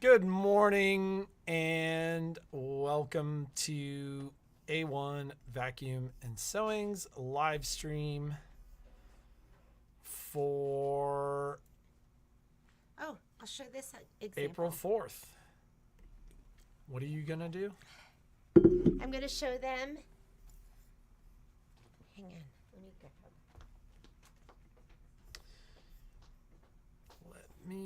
Good morning and welcome to A1 Vacuum and Sewing's live stream for I'll show this example. April 4th. What are you going to do? I'm going to show them. Hang on. Let me grab. Let me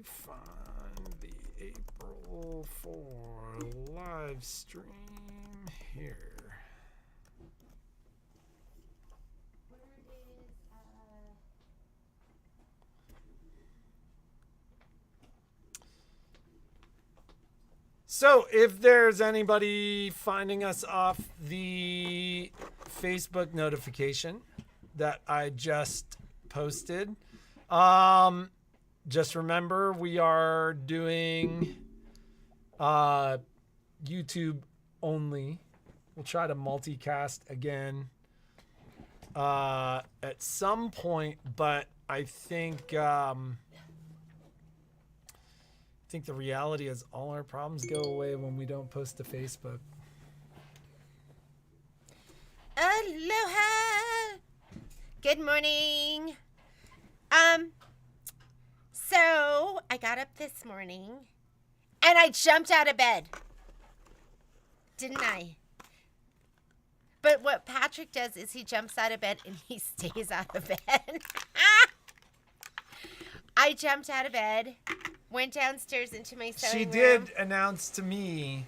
find the April 4 live stream here. So if there's anybody finding us off the Facebook notification that I just posted, just remember we are doing YouTube only. We'll try to multicast again at some point, but I think the reality is all our problems go away when we don't post to Facebook. Aloha. Good morning. So I got up this morning and I jumped out of bed. Didn't I? But what Patrick does is he jumps out of bed and he stays out of bed. I jumped out of bed, went downstairs into my sewing room. She did announce to me,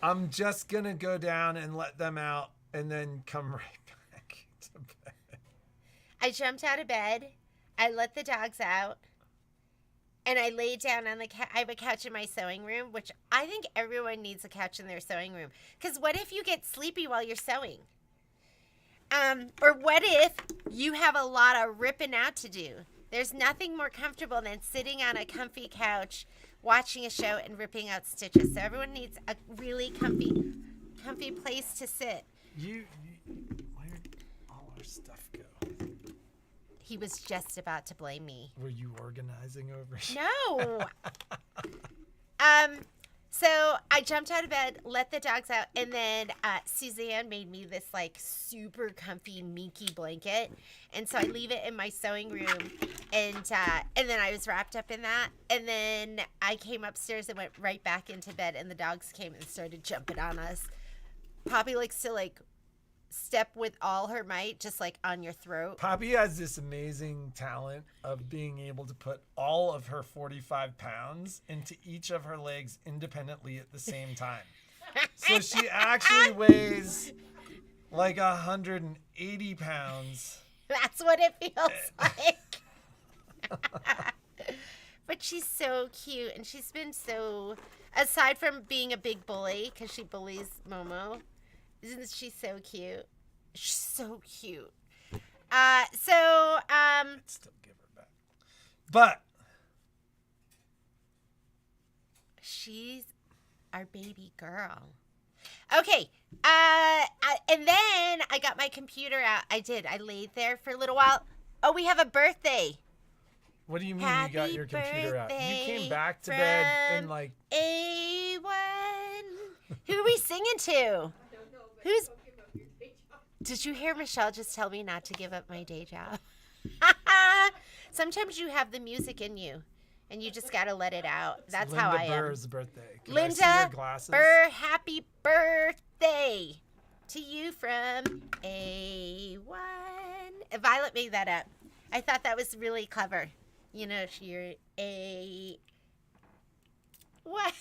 I'm just going to go down and let them out and then come right back to bed. I jumped out of bed. I let the dogs out. And I laid down on the couch. I have a couch in my sewing room, which I think everyone needs a couch in their sewing room. Because what if you get sleepy while you're sewing? Or what if you have a lot of ripping out to do? There's nothing more comfortable than sitting on a comfy couch, watching a show, and ripping out stitches. So everyone needs a really comfy place to sit. Where'd all our stuff go? He was just about to blame me. Were you organizing over here? No. So I jumped out of bed, let the dogs out, and then Suzanne made me this like super comfy minky blanket, and so I leave it in my sewing room, and then I was wrapped up in that, and then I came upstairs and went right back into bed, and the dogs came and started jumping on us. Poppy likes to like step with all her might, just like on your throat. Poppy has this amazing talent of being able to put all of her 45 pounds into each of her legs independently at the same time. So she actually weighs like 180 pounds. That's what it feels like. But she's so cute, and she's been so, aside from being a big bully, because she bullies Momo, isn't she so cute? She's so cute. I'd still give her back. But she's our baby girl. Okay. And then I got my computer out. I laid there for a little while. Oh, we have a birthday. What do you mean Happy you got your computer out? You came back to from bed and like A1. Who are we singing to? Who's? Did you hear Michelle just tell me not to give up my day job? Sometimes you have the music in you, and you just gotta let it out. That's Linda how I am. Burr's birthday. Can Linda I see your glasses? Burr, happy birthday to you from A1. Violet made that up. I thought that was really clever. You know, you're a what?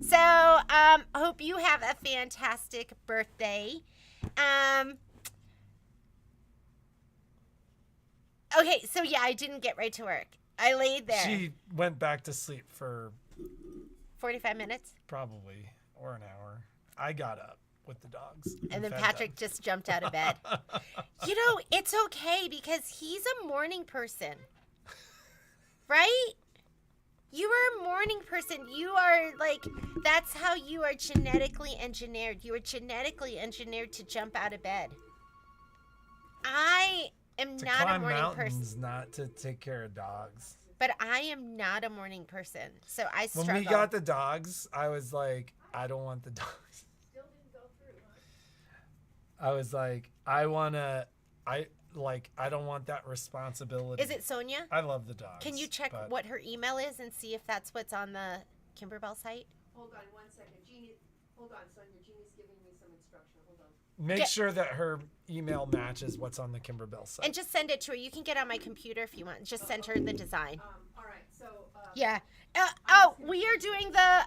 So, hope you have a fantastic birthday. Okay, so yeah, I didn't get right to work. I laid there. She went back to sleep for 45 minutes. probably or an hour. I got up with the dogs. And then fed Patrick them. just jumped out of bed. You know, it's okay because he's a morning person. Right? You are a morning person. You are like, that's how you are genetically engineered. You are genetically engineered to jump out of bed. I am to not a climb morning mountains, person. not to take care of dogs. But I am not a morning person, so I struggle. When we got the dogs, I was like, I don't want the dogs. Still didn't go through, huh? I was like, I don't want that responsibility. Is it Sonia? I love the dogs. Can you check but what her email is and see if that's what's on the Kimberbell site? Hold on 1 second. Jeannie, hold on, Sonia. Jeannie's giving me some instruction. Hold on. Make sure that her email matches what's on the Kimberbell site. And just send it to her. You can get on my computer if you want. Just send her the design. All right. So. Yeah. We are doing the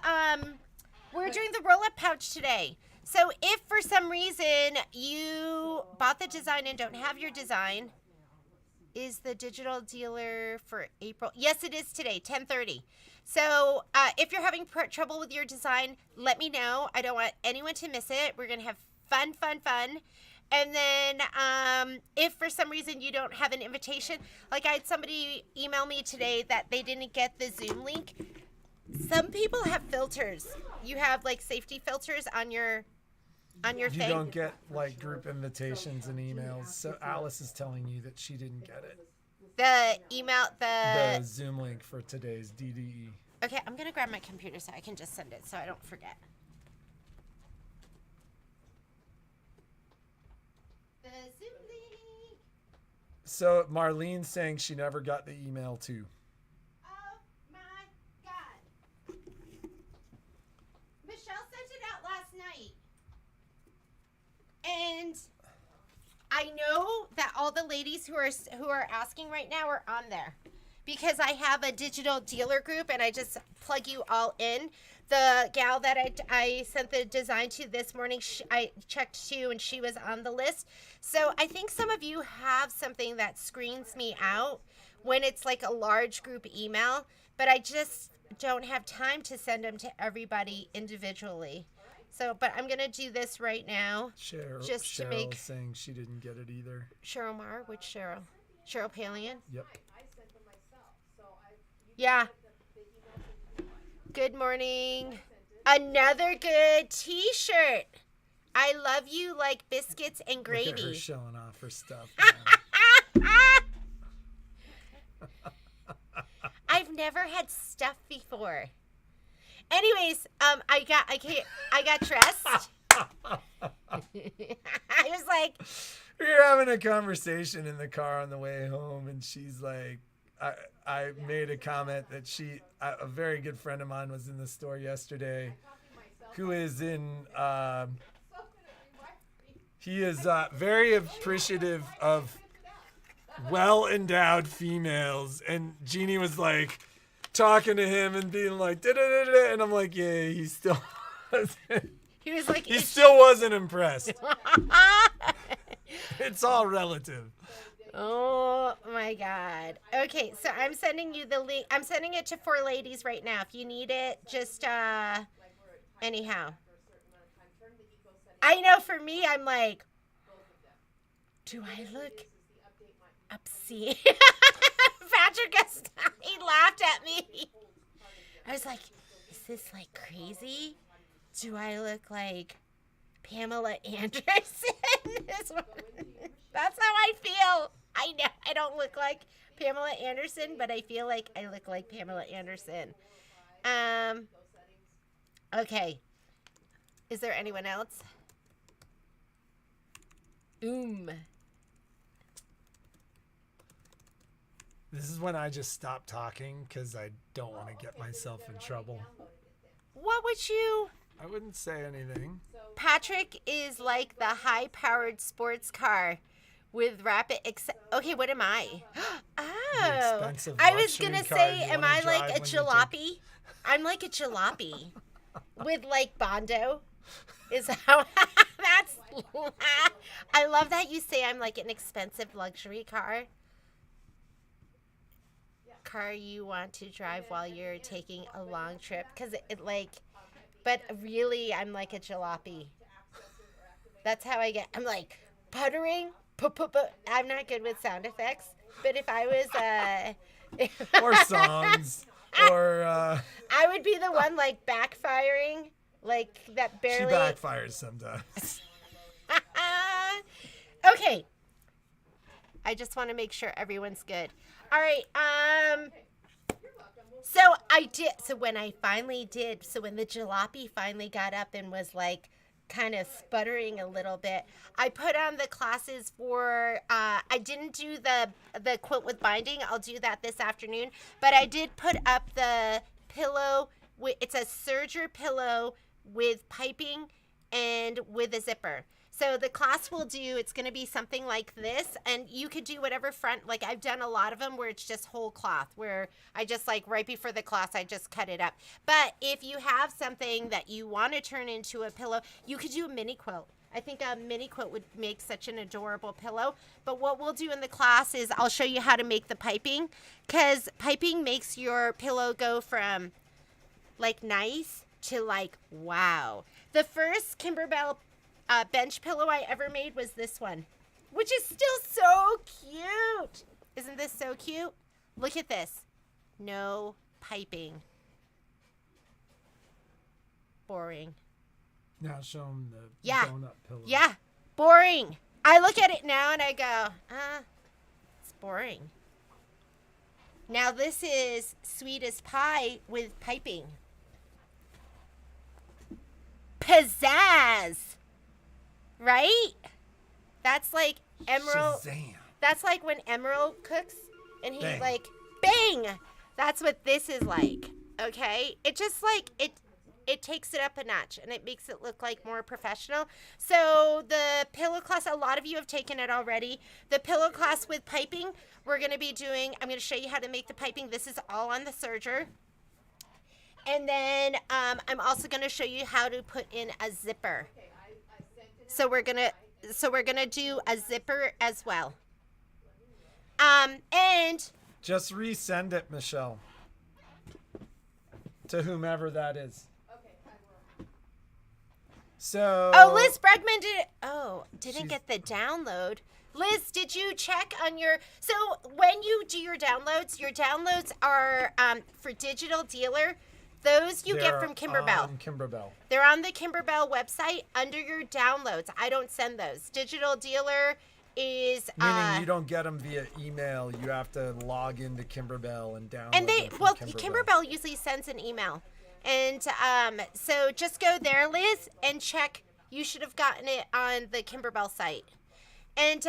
roll-up pouch today. So if for some reason you bought the design and don't have your design, is the digital dealer for April? Yes, it is today, 10:30. So if you're having trouble with your design, let me know. I don't want anyone to miss it. We're going to have fun. And then if for some reason you don't have an invitation, like I had somebody email me today that they didn't get the Zoom link. Some people have filters. You have like safety filters on your You thing. don't get like group invitations and emails. So Alice is telling you that she didn't get it. The email, The Zoom link for today's DDE. Okay, I'm going to grab my computer so I can just send it so I don't forget. The Zoom link. So Marlene's saying she never got the email too. Oh my God. Michelle sent it out last night. And I know that all the ladies who are asking right now are on there because I have a digital dealer group and I just plug you all in. The gal that I sent the design to this morning, I checked to and she was on the list. So I think some of you have something that screens me out when it's like a large group email, but I just don't have time to send them to everybody individually. So, but I'm going to do this right now. Cheryl saying she didn't get it either. Cheryl Marr? Which Cheryl? Cheryl Palian? Yep. I sent them myself. So Yeah. Good morning. Another good t-shirt. I love you like biscuits and Look at her gravy. showing off her stuff. I've never had stuff before. Anyways, I got dressed. I was like, We were having a conversation in the car on the way home, and she's like, I made a comment that a very good friend of mine was in the store yesterday, who is he is very appreciative of well-endowed females, and Jeannie was like talking to him and being like, da-da-da-da, and I'm like, yeah, he still wasn't. he was like, He still wasn't impressed. It's all relative. oh my God. Okay, so I'm sending you the link. I'm sending it to 4 ladies right now. If you need it, just anyhow. I know for me, I'm like, do I look obscene? Patrick, he laughed at me. I was like, is this like crazy? Do I look like Pamela Anderson? That's how I feel. I know I don't look like Pamela Anderson, but I feel like I look like Pamela Anderson. Okay. Is there anyone else? This is when I just stop talking because I don't want to get myself in trouble. What would you... I wouldn't say anything. Patrick is like the high-powered sports car with rapid... Okay, what am I? Oh. expensive I was luxury going to car say, you am wanna I like drive a when you jalopy? I'm like a jalopy with like Bondo. Is how... That's... I love that you say I'm like an expensive luxury car. Car you want to drive while you're taking a long trip. Because it like... But really, I'm like a jalopy. That's how I get... I'm like puttering. I'm not good with sound effects. But if I was... Or songs. Or... I would be the one like backfiring. Like that barely... She backfires sometimes. Okay. I just want to make sure everyone's good. All right. You're welcome. We'll So I did. So when I finally did, so when the jalopy finally got up and was like kind of sputtering a little bit, I put on the classes for. I didn't do the quilt with binding. I'll do that this afternoon. But I did put up the pillow. It's a Serger pillow with piping and with a zipper. So the class will do, it's going to be something like this, and you could do whatever front, like I've done a lot of them where it's just whole cloth, where I just like right before the class, I just cut it up. But if you have something that you want to turn into a pillow, you could do a mini quilt. I think a mini quilt would make such an adorable pillow. But what we'll do in the class is I'll show you how to make the piping, because piping makes your pillow go from like nice to like wow. The first Kimberbell bench pillow I ever made was this one, which is still so cute. Isn't this so cute? Look at this. No piping. Boring. Now show them the Yeah. donut pillow. Yeah, boring. I look at it now and I go, it's boring. Now this is sweet as pie with piping. Pizzazz. Right? That's like Emerald. Shazam. That's like when Emerald cooks and he Bang. like bang. That's what this is like. Okay? It just like it takes it up a notch and it makes it look like more professional. So the pillow class, a lot of you have taken it already. The pillow class with piping, we're going to be doing, I'm going to show you how to make the piping. This is all on the Serger. And then I'm also going to show you how to put in a zipper. Okay, I sent it. So we're gonna do a zipper as well. And Just resend it, Michelle. To whomever that is. Okay, I will. So. oh, Liz Bregman didn't She's- get the download. Liz, did you check on your? So when you do your downloads are for Digital Dealer. Those you get they're from Kimberbell. on Kimberbell. They're on the Kimberbell website under your downloads. I don't send those. Digital Dealer is Meaning you don't get them via email. You have to log into Kimberbell and download and they them from well Kimberbell. Kimberbell usually sends an email. And so just go there, Liz, and check. You should have gotten it on the Kimberbell site. And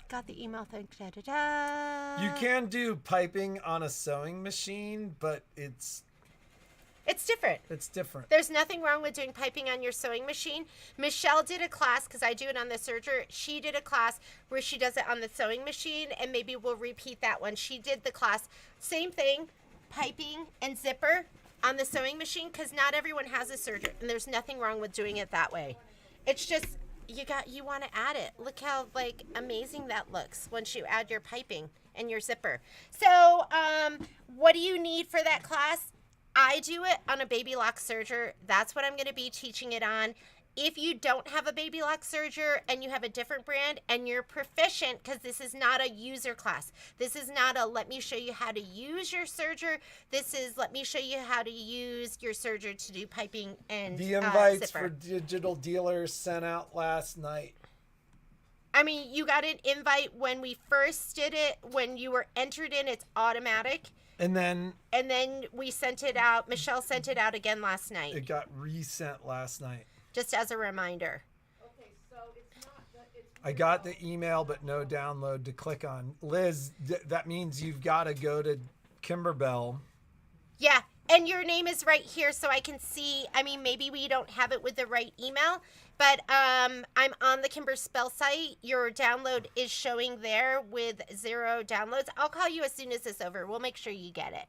got the email thing. Da-da-da. You can do piping on a sewing machine, but it's different. different. There's nothing wrong with doing piping on your sewing machine. Michelle did a class, because I do it on the Serger. She did a class where she does it on the sewing machine, and maybe we'll repeat that one. She did the class. Same thing, piping and zipper on the sewing machine, because not everyone has a Serger, and there's nothing wrong with doing it that way. It's just, you want to add it. Look how, like, amazing that looks once you add your piping and your zipper. So, what do you need for that class? I do it on a baby lock serger. That's what I'm going to be teaching it on. If you don't have a baby lock serger and you have a different brand and you're proficient, because this is not a user class. This is not a let me show you how to use your serger. This is let me show you how to use your serger to do piping and The invites zipper. for Digital Dealers sent out last night. I mean, you got an invite when we first did it. When you were entered in, it's automatic. And then And then we sent it out. Michelle sent it out again last night, it got resent last night. just as a reminder. Okay, so it's not the, it's. I got the email, but no download to click on. Liz, that means you've got to go to Kimberbell. Yeah, and your name is right here, so I can see. I mean, maybe we don't have it with the right email, but I'm on the Kimberspell site. Your download is showing there with 0 downloads. I'll call you as soon as this is over. We'll make sure you get it.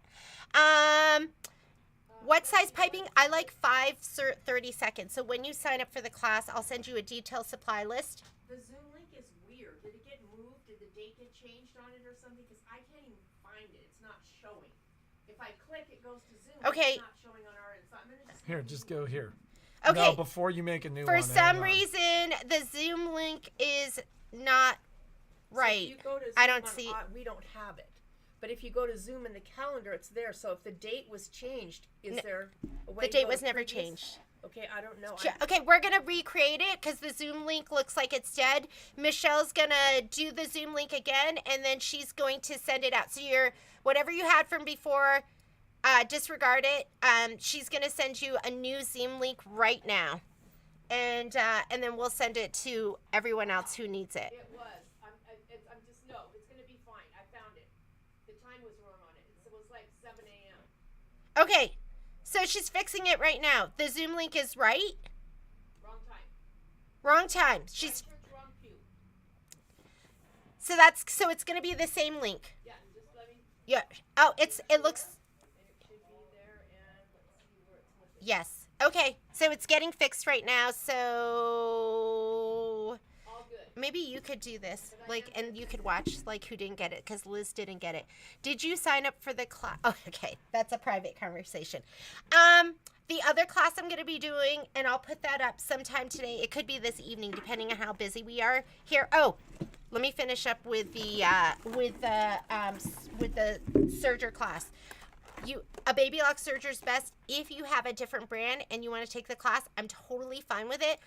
What size piping? I like 5 30 seconds. So when you sign up for the class, I'll send you a detailed supply list. The Zoom link is weird. Did it get moved? Did the date get changed on it or something? Because I can't even find it. It's not showing. If I click, it goes to Zoom. but Okay. It's not showing on our end. So I'm gonna just. Here, just go here. Okay. No, before you make a new For one. hang some on. reason, the Zoom link is not right. So if you go to Zoom I don't on see- we don't have it. But if you go to Zoom in the calendar, it's there. So if the date was changed, is there a way The to date go was to never previous? changed. Okay, I don't know. Okay, we're going to recreate it because the Zoom link looks like it's dead. Michelle's going to do the Zoom link again, and then she's going to send it out. So whatever you had from before, disregard it. She's going to send you a new Zoom link right now. And then we'll send it to everyone else who needs it. It was. I'm just, no, it's going to be fine. I found it. The time was wrong on it. It was like 7 a.m. Okay, so she's fixing it right now. The Zoom link is right? Wrong time. Wrong time. Church, wrong pew. So it's going to be the same link. Yeah, just let me. Yeah. Oh, it looks. And it should be there, and let's see where it's looking. Yes. Okay, so it's getting fixed right now. So All good. maybe you could do this, and you could watch who didn't get it, because Liz didn't get it. Did you sign up for the class? Oh, okay, that's a private conversation. The other class I'm going to be doing, and I'll put that up sometime today. It could be this evening, depending on how busy we are here. Oh, let me finish up with the Serger class. A baby lock Serger is best if you have a different brand and you want to take the class. I'm totally fine with it.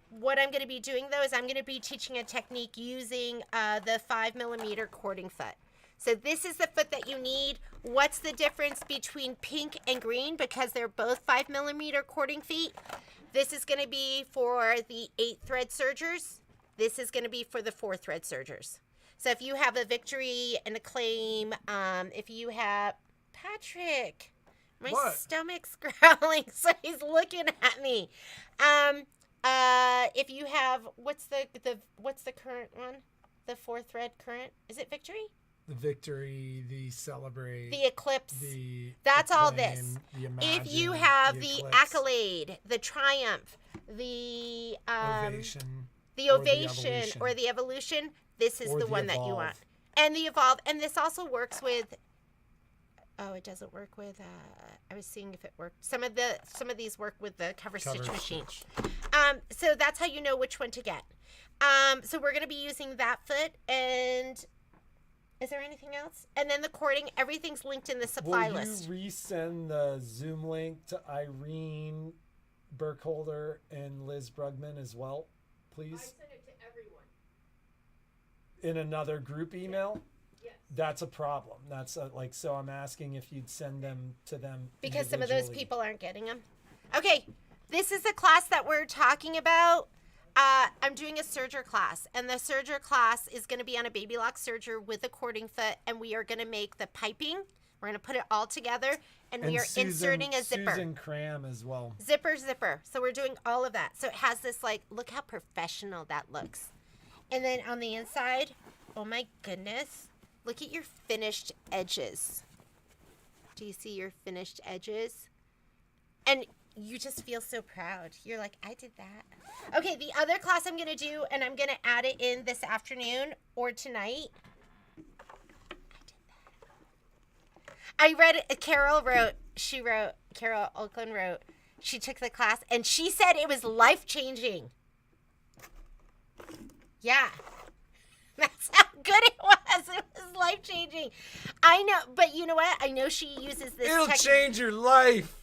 What I'm going to be doing, though, is I'm going to be teaching a technique using the 5mm cording foot. So this is the foot that you need. What's the difference between pink and green? Because they're both 5mm cording feet. This is going to be for the 8-thread Sergers. This is going to be for the 4-thread Sergers. So if you have a Victory and a Claim, if you have... Patrick, my stomach's growling, so he's looking at me. If you have, what's the current one? The 4-thread current? Is it Victory? The Victory, the Celebrate, the Eclipse. That's all this. If you have the Accolade, the Triumph, the Ovation, or the Evolution, this is the one that you want. And the Evolve, and this also works with. Oh, it doesn't work with. I was seeing if it worked. Some of these work with the cover stitch machine. So that's how you know which one to get. So we're going to be using that foot. And is there anything else? And then the cording. Everything's linked in the supply list. Will you resend the Zoom link to Irene Burkholder and Liz Brugman as well, please? I sent it to everyone. In another group email? Yes. That's a problem. That's so I'm asking if you'd send them to them because some of those people aren't getting them. Okay, this is a class that we're talking about. I'm doing a Serger class, and the Serger class is going to be on a baby lock Serger with a cording foot, and we are going to make the piping. We're going to put it all together, and we are inserting a zipper. Susan Cram as well. Zipper. So we're doing all of that. So it has this look how professional that looks. And then on the inside, oh my goodness. Look at your finished edges. Do you see your finished edges? And you just feel so proud. You're like, I did that. Okay, the other class I'm going to do, and I'm going to add it in this afternoon or tonight. I read it. Carol Oakland wrote, she took the class, and she said it was life-changing. Yeah. That's how good it was. It was life-changing. I know, but you know what? I know she uses this. It'll change your life.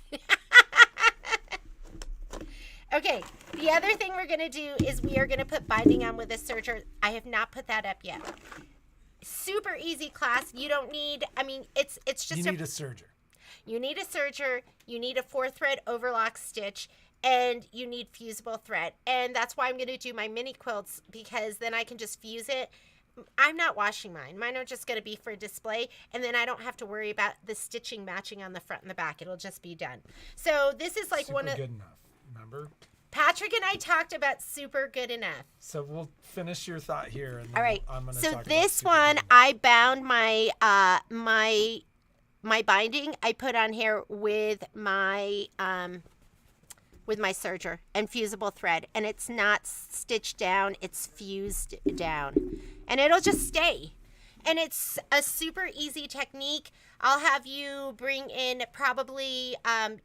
Okay, the other thing we're going to do is we are going to put binding on with a Serger. I have not put that up yet. Super easy class. You don't need, it's just you need a Serger. You need a Serger. You need a 4-thread overlock stitch. And you need fusible thread. And that's why I'm going to do my mini quilts, because then I can just fuse it. I'm not washing mine. Mine are just going to be for display. And then I don't have to worry about the stitching matching on the front and the back. It'll just be done. So this is super good enough. Remember? Patrick and I talked about super good enough. So we'll finish your thought here. And then all right. I'm going to so talk this about one, I bound my my binding. I put on here with my Serger and fusible thread, and it's not stitched down, it's fused down, and it'll just stay. And it's a super easy technique. I'll have you bring in probably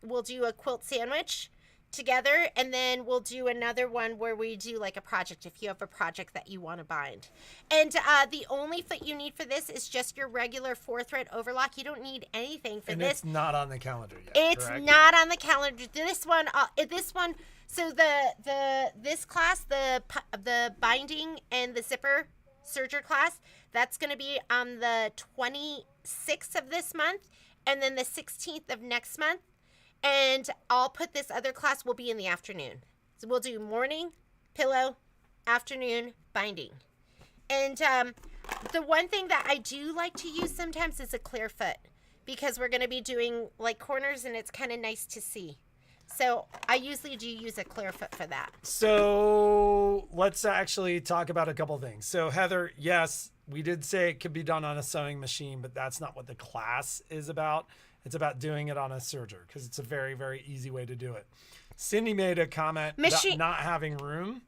we'll do a quilt sandwich, together, and then we'll do another one where we do like a project if you have a project that you want to bind. And the only foot you need for this is just your regular 4-thread overlock. You don't need anything for And this. it's not on the calendar yet. It's correct? not on the calendar. This one. So this class, the binding and the zipper serger class, that's going to be on the 26th of this month, and then the 16th of next month. And I'll put this other class will be in the afternoon. So we'll do morning, pillow, afternoon, binding. And the one thing that I do like to use sometimes is a clear foot, because we're going to be doing like corners and it's kind of nice to see. So I usually do use a clear foot for that. So let's actually talk about a couple things. So Heather, yes, we did say it could be done on a sewing machine, but that's not what the class is about. It's about doing it on a serger because it's a very, very easy way to do it. Cindy made a comment about not having room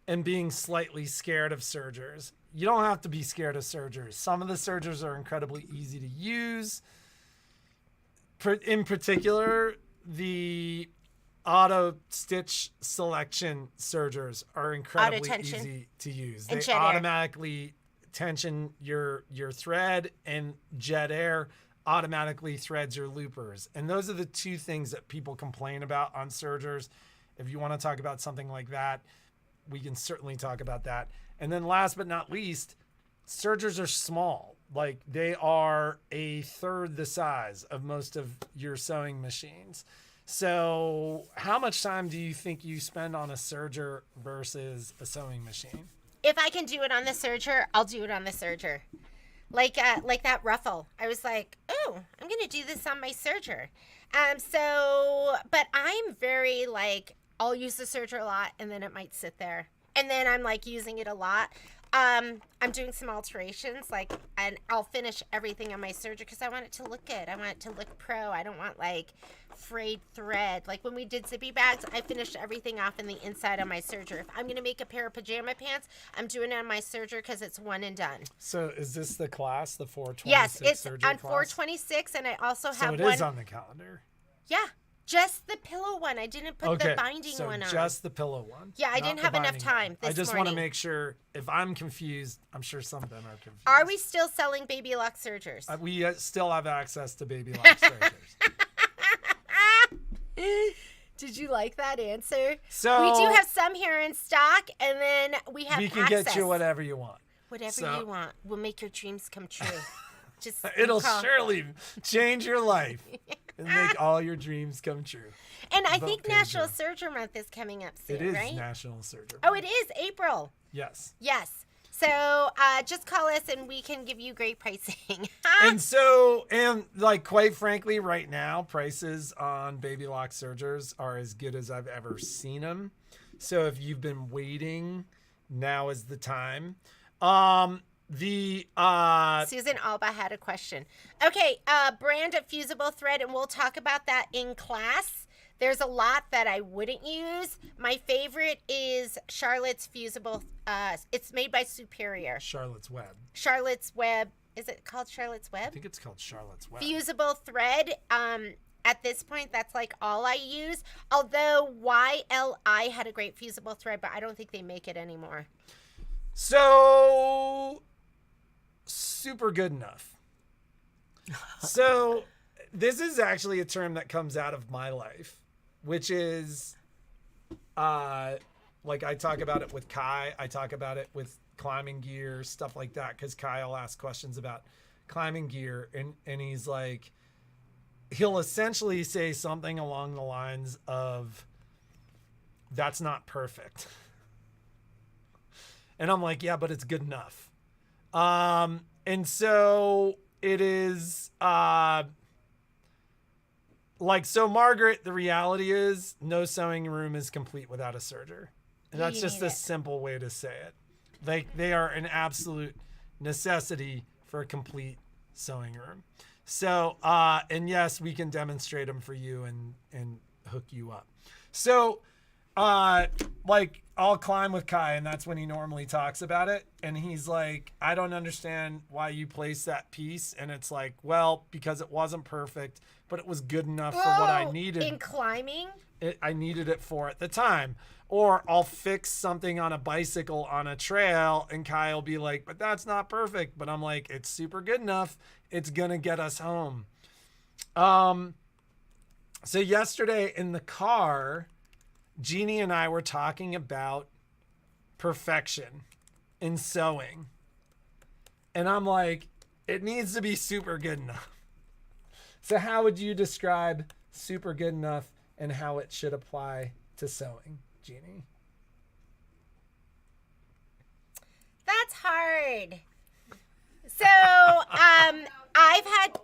and being slightly scared of sergers. You don't have to be scared of sergers. Some of the sergers are incredibly easy to use. In particular, the auto stitch selection sergers are incredibly easy to use. They automatically tension your thread, and jet air automatically threads your loopers. And those are the two things that people complain about on sergers. If you want to talk about something like that, we can certainly talk about that. And then last but not least, sergers are small. Like, they are a third the size of most of your sewing machines. So how much time do you think you spend on a serger versus a sewing machine? If I can do it on the serger, I'll do it on the serger. Like that ruffle. I was like, oh, I'm going to do this on my serger. But I'm very like, I'll use the serger a lot and then it might sit there. And then I'm like using it a lot. I'm doing some alterations, and I'll finish everything on my serger because I want it to look good. I want it to look pro. I don't want like frayed thread. Like when we did zippy bags, I finished everything off in the inside on my serger. If I'm going to make a pair of pajama pants, I'm doing it on my serger because it's one and done. So is this the class, the 426 Yes, it's serger on class? 426, and I also have one. So it is on the calendar. Yeah. Just the pillow one. I didn't put the binding one on. Just the pillow one. Yeah, I didn't have enough time this I just morning. want to make sure, if I'm confused, I'm sure some of them are confused. Are we still selling Baby Lock sergers? We still have access to Baby Lock sergers. Did you like that answer? So we do have some here in stock, and then we have we can get you whatever you want. Whatever you want. We'll make your dreams come true. Just It'll surely change your life and make all your dreams come true. And I think National Serger Month is coming up soon, right? It is right? National Serger Month. Oh, it is April. Yes. Yes. So just call us and we can give you great pricing. and like, quite frankly, right now, prices on Baby Lock sergers are as good as I've ever seen them. So if you've been waiting, now is the time. Susan Alba had a question. Okay, brand of fusible thread, and we'll talk about that in class. There's a lot that I wouldn't use. My favorite is Charlotte's fusible. It's made by Superior. Charlotte's Web. Charlotte's Web. Is it called Charlotte's Web? I think it's called Charlotte's Web. Fusible thread. At this point, that's like all I use. Although YLI had a great fusible thread, but I don't think they make it anymore. So, super good enough. So, this is actually a term that comes out of my life, which is, like, I talk about it with Kai. I talk about it with climbing gear, stuff like that, because Kai will ask questions about climbing gear, and he's like, he'll essentially say something along the lines of, that's not perfect. And I'm like, yeah, but it's good enough. And so it is, so Margaret, the reality is no sewing room is complete without a serger. And that's just a simple way to say it. Like, they are an absolute necessity for a complete sewing room. So, and yes, we can demonstrate them for you and hook you up. So Like I'll climb with Kai, and that's when he normally talks about it. And he's like, I don't understand why you placed that piece. And it's like, well, because it wasn't perfect, but it was good enough for what I needed. In climbing? I needed it for at the time. Or I'll fix something on a bicycle on a trail, and Kai will be like, but that's not perfect. But I'm like, it's super good enough. It's going to get us home. So yesterday in the car, Jeannie and I were talking about perfection in sewing. And I'm like, it needs to be super good enough. So how would you describe super good enough and how it should apply to sewing, Jeannie? That's hard. So, I've had...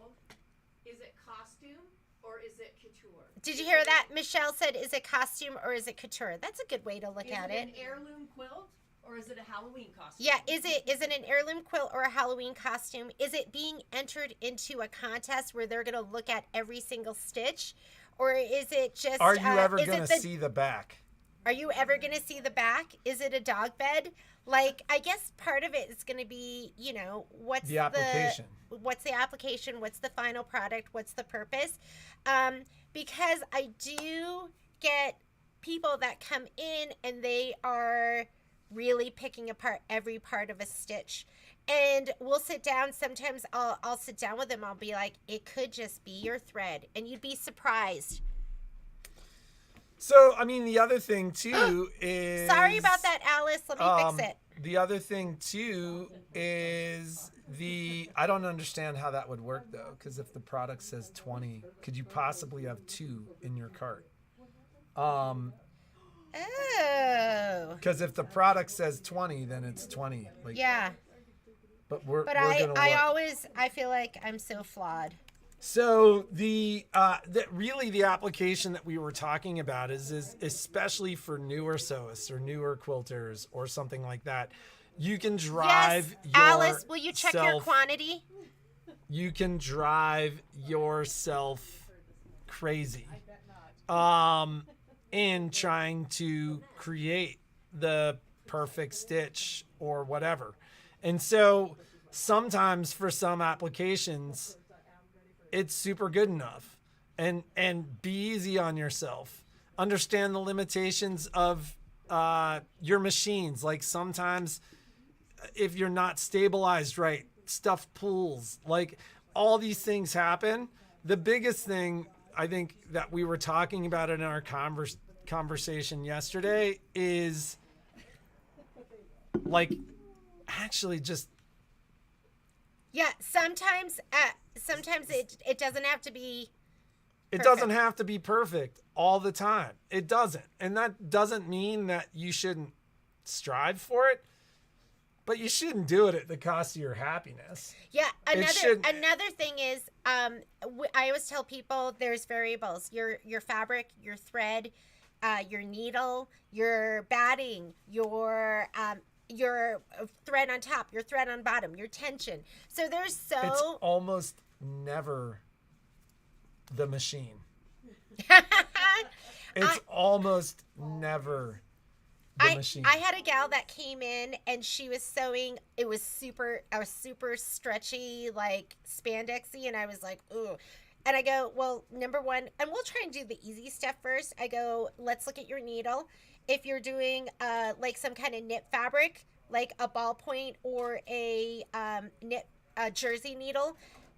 Is it costume or is it couture? Did you hear that? Michelle said, is it costume or is it couture? That's a good way to look at it. Is it an heirloom quilt or is it a Halloween costume? Yeah, is it an heirloom quilt or a Halloween costume? Is it being entered into a contest where they're going to look at every single stitch? Or is it just... Are you ever going to see the back? Are you ever going to see the back? Is it a dog bed? Like, I guess part of it is going to be, you know, what's the application? What's the application? What's the final product? What's the purpose? Because I do get people that come in and they are really picking apart every part of a stitch. And we'll sit down. Sometimes I'll sit down with them. I'll be like, it could just be your thread. And you'd be surprised. So, I mean, the other thing, too, is... Sorry about that, Alice. Let me fix it. The other thing, too, is I don't understand how that would work, though, because if the product says 20, could you possibly have 2 in your cart? Oh. Because if the product says 20, then it's 20. Like, Yeah. But we're But gonna I feel like I'm so flawed. So really the application that we were talking about is especially for newer sewists or newer quilters or something like that. You can drive Yes, Alice, will you check your quantity? You can drive yourself crazy in trying to create the perfect stitch or whatever. And so sometimes for some applications, it's super good enough. And be easy on yourself. Understand the limitations of your machines. Like sometimes if you're not stabilized right, stuff pulls. Like all these things happen. The biggest thing I think that we were talking about in our conversation yesterday is like actually just sometimes it doesn't have to be perfect. It doesn't have to be perfect all the time. It doesn't. And that doesn't mean that you shouldn't strive for it, but you shouldn't do it at the cost of your happiness. Yeah, another thing is I always tell people there's variables. Your fabric, your thread, your needle, your batting, your thread on top, your thread on bottom, your tension. So it's almost never the machine. It's almost never the machine. I had a gal that came in and she was sewing. It was super stretchy, like spandexy, and I was like, ooh. And I go, well, number one, and we'll try and do the easy stuff first. I go, let's look at your needle. If you're doing like some kind of knit fabric, like a ballpoint or a knit jersey needle,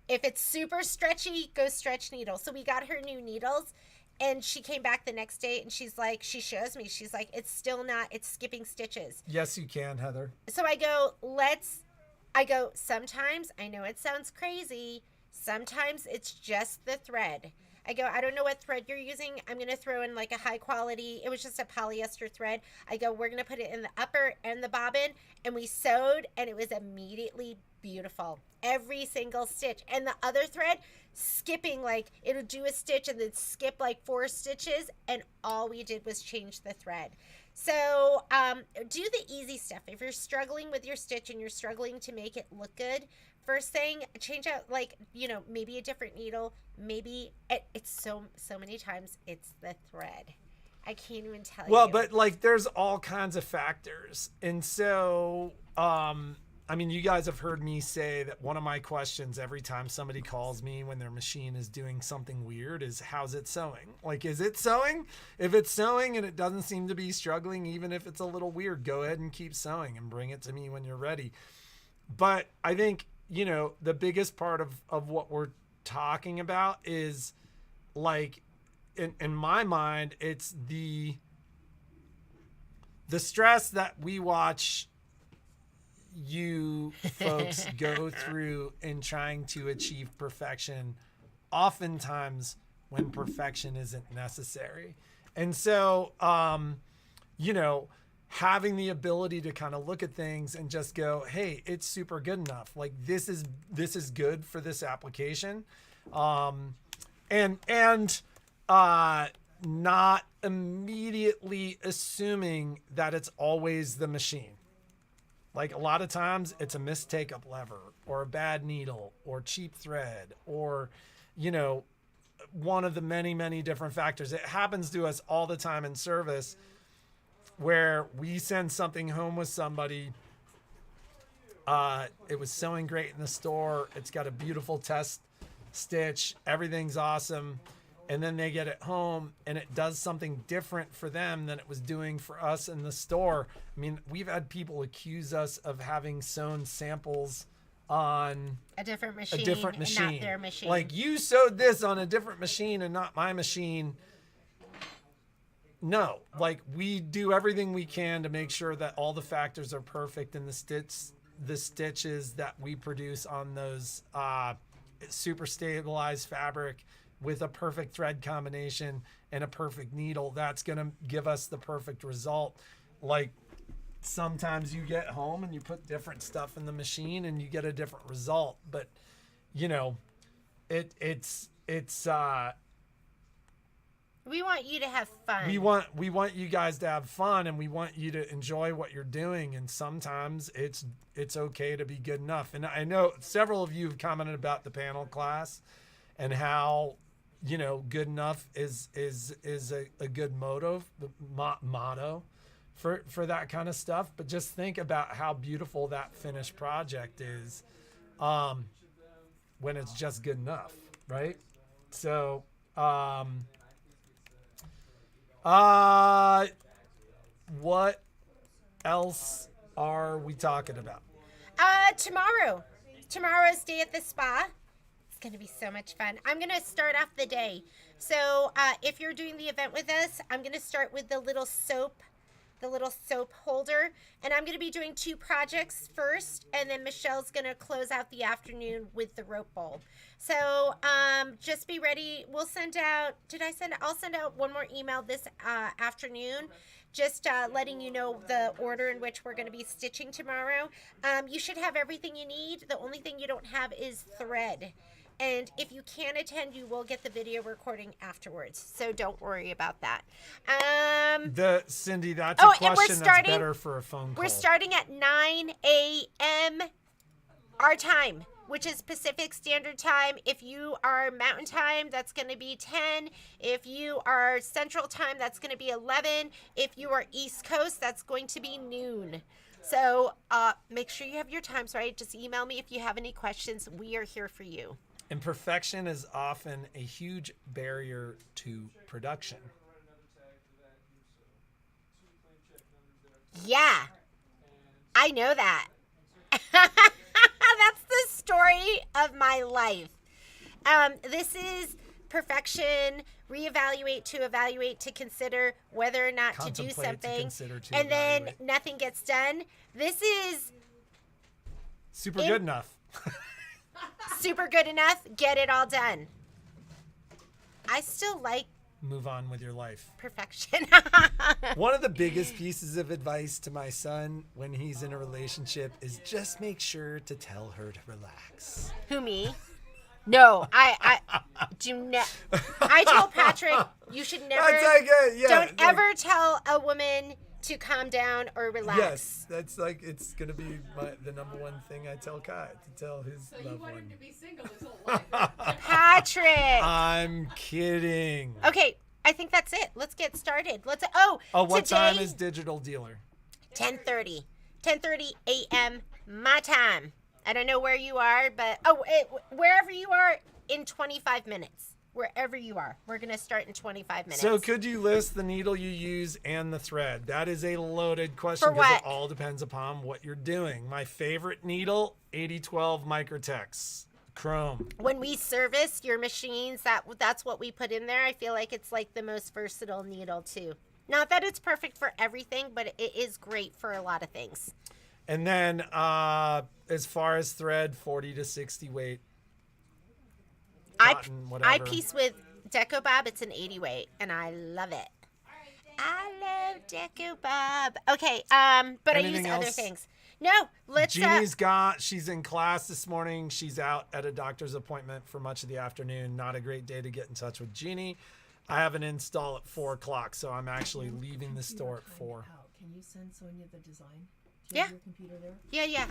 if it's super stretchy, go stretch needle. So we got her new needles, and she came back the next day and she's like, she shows me, she's like, it's still not, it's skipping stitches. Yes, you can, Heather. So I go, sometimes, I know it sounds crazy, sometimes it's just the thread. I go, I don't know what thread you're using. I'm going to throw in like a high quality. It was just a polyester thread. I go, we're going to put it in the upper and the bobbin. And we sewed and it was immediately beautiful. Every single stitch. And the other thread skipping, like it'll do a stitch and then skip like 4 stitches. And all we did was change the thread. So do the easy stuff. If you're struggling with your stitch and you're struggling to make it look good, first thing, change out, like, you know, maybe a different needle. Maybe it's so many times it's the thread. I can't even tell you. Well, but like there's all kinds of factors. And so, I mean, you guys have heard me say that one of my questions every time somebody calls me when their machine is doing something weird is, how's it sewing? Like, is it sewing? If it's sewing and it doesn't seem to be struggling, even if it's a little weird, go ahead and keep sewing and bring it to me when you're ready. But I think, you know, the biggest part of what we're talking about is like, in my mind, it's the stress that we watch you folks go through in trying to achieve perfection, oftentimes when perfection isn't necessary. And so, you know, having the ability to kind of look at things and just go, hey, it's super good enough. Like this is good for this application. And not immediately assuming that it's always the machine. Like a lot of times it's a mistake up lever or a bad needle or cheap thread or, you know, one of the many, many different factors. It happens to us all the time in service where we send something home with somebody. It was sewing great in the store. It's got a beautiful test stitch. Everything's awesome. And then they get it home and it does something different for them than it was doing for us in the store. I mean, we've had people accuse us of having sewn samples on a different machine. And not their machine. Like, you sewed this on a different machine and not my machine. No, like we do everything we can to make sure that all the factors are perfect and the stitches that we produce on those super stabilized fabric with a perfect thread combination and a perfect needle, that's going to give us the perfect result. Like sometimes you get home and you put different stuff in the machine and you get a different result. But you know, it's we want you to have fun. We want you guys to have fun and we want you to enjoy what you're doing. And sometimes it's okay to be good enough. And I know several of you have commented about the panel class and how, you know, good enough is a good motto for that kind of stuff. But just think about how beautiful that finished project is when it's just good enough, right? So, what else are we talking about? Tomorrow's day at the spa. It's going to be so much fun. I'm going to start off the day. So if you're doing the event with us, I'm going to start with the little soap holder. And I'm going to be doing 2 projects first. And then Michelle's going to close out the afternoon with the rope bowl. So just be ready. I'll send out one more email this afternoon. Just letting you know the order in which we're going to be stitching tomorrow. You should have everything you need. The only thing you don't have is thread. And if you can't attend, you will get the video recording afterwards. So don't worry about that. Cindy, that's a question that's better for a phone call. We're starting at 9 a.m. our time, which is Pacific Standard Time. If you are Mountain Time, that's going to be 10. If you are Central Time, that's going to be 11. If you are East Coast, that's going to be noon. So make sure you have your times right. Just email me if you have any questions. We are here for you. And perfection is often a huge barrier to production. Yeah, I know that. That's the story of my life. This is perfection, reevaluate, to evaluate, to consider whether or not to do something, and then nothing gets done. This is super good enough. Super good enough. Get it all done. I still like move on with your life. Perfection. One of the biggest pieces of advice to my son when he's in a relationship is just make sure to tell her to relax. Who, me? No, I do not. I told Patrick you should never. Don't ever tell a woman to calm down or relax. Yes, that's like it's gonna be the number one thing I tell Kai to tell his loved one. So you want him to be single his whole life? Patrick. I'm kidding. Okay, I think that's it. Let's get started. Oh, what today, time is Digital Dealer? 10:30. 10:30 a.m. my time. I don't know where you are, but wherever you are in 25 minutes. Wherever you are. We're going to start in 25 minutes. So could you list the needle you use and the thread? That is a loaded question For what? because it all depends upon what you're doing. My favorite needle, 8012 Microtex. Chrome. When we service your machines, that's what we put in there. I feel like it's like the most versatile needle too. Not that it's perfect for everything, but it is great for a lot of things. And then as far as thread, 40 to 60 weight. Cotton, I piece with Deco Bob. It's an 80 weight, and I love it. I love Deco Bob. Okay, but Anything I use other else? things. No, let's. She's in class this morning. She's out at a doctor's appointment for much of the afternoon. Not a great day to get in touch with Jeannie. I have an install at 4 o'clock, so I'm actually leaving the store at 4. Can you send Sonia the design? Do you Yeah. have your computer there? Yeah.